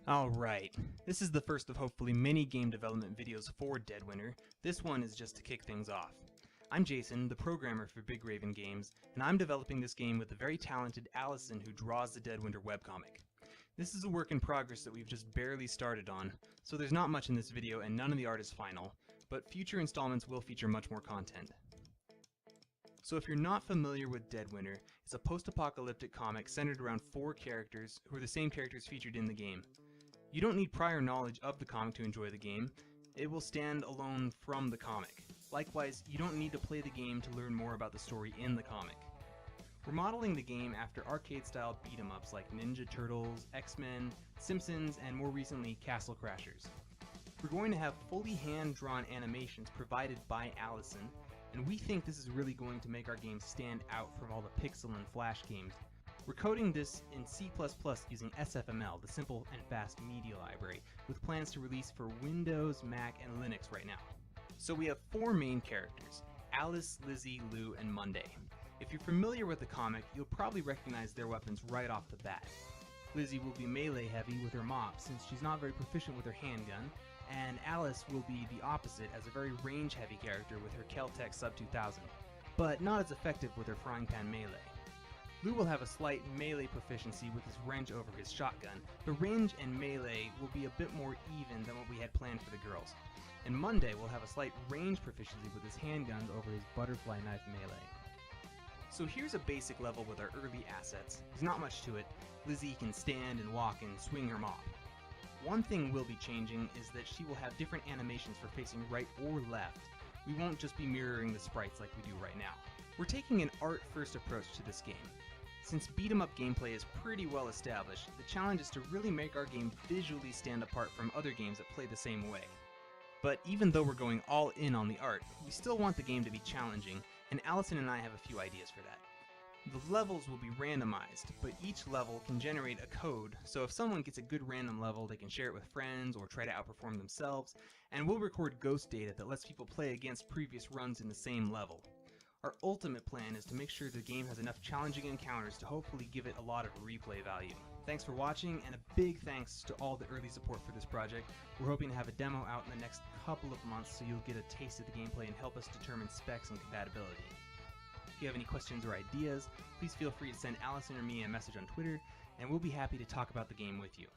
Alright, this is the first of hopefully many game development videos for Deadwinter. This one is just to kick things off. I'm Jason, the programmer for Big Raven Games, and I'm developing this game with the very talented Allison who draws the Deadwinter webcomic. This is a work in progress that we've just barely started on, so there's not much in this video and none of the art is final, but future installments will feature much more content. So if you're not familiar with Deadwinter, it's a post-apocalyptic comic centered around 4 characters who are the same characters featured in the game. You don't need prior knowledge of the comic to enjoy the game. It will stand alone from the comic. Likewise, you don't need to play the game to learn more about the story in the comic. We're modeling the game after arcade-style beat-em-ups like Ninja Turtles, X-Men, Simpsons, and more recently, Castle Crashers. We're going to have fully hand-drawn animations provided by Allison, and we think this is really going to make our game stand out from all the pixel and flash games. We're coding this in C++ using SFML, the simple and fast media library, with plans to release for Windows, Mac, and Linux right now. So we have 4 main characters: Alice, Lizzie, Lou, and Monday. If you're familiar with the comic, you'll probably recognize their weapons right off the bat. Lizzie will be melee heavy with her mop since she's not very proficient with her handgun, and Alice will be the opposite as a very range heavy character with her Kel-Tec Sub 2000, but not as effective with her frying pan melee. Lou will have a slight melee proficiency with his wrench over his shotgun, but range and melee will be a bit more even than what we had planned for the girls. And Monday will have a slight range proficiency with his handguns over his butterfly knife melee. So here's a basic level with our early assets. There's not much to it. Lizzie can stand and walk and swing her mop. One thing we'll be changing is that she will have different animations for facing right or left. We won't just be mirroring the sprites like we do right now. We're taking an art-first approach to this game. Since beat-em-up gameplay is pretty well established, the challenge is to really make our game visually stand apart from other games that play the same way. But even though we're going all in on the art, we still want the game to be challenging, and Allison and I have a few ideas for that. The levels will be randomized, but each level can generate a code, so if someone gets a good random level, they can share it with friends or try to outperform themselves, and we'll record ghost data that lets people play against previous runs in the same level. Our ultimate plan is to make sure the game has enough challenging encounters to hopefully give it a lot of replay value. Thanks for watching, and a big thanks to all the early support for this project. We're hoping to have a demo out in the next couple of months so you'll get a taste of the gameplay and help us determine specs and compatibility. If you have any questions or ideas, please feel free to send Allison or me a message on Twitter, and we'll be happy to talk about the game with you.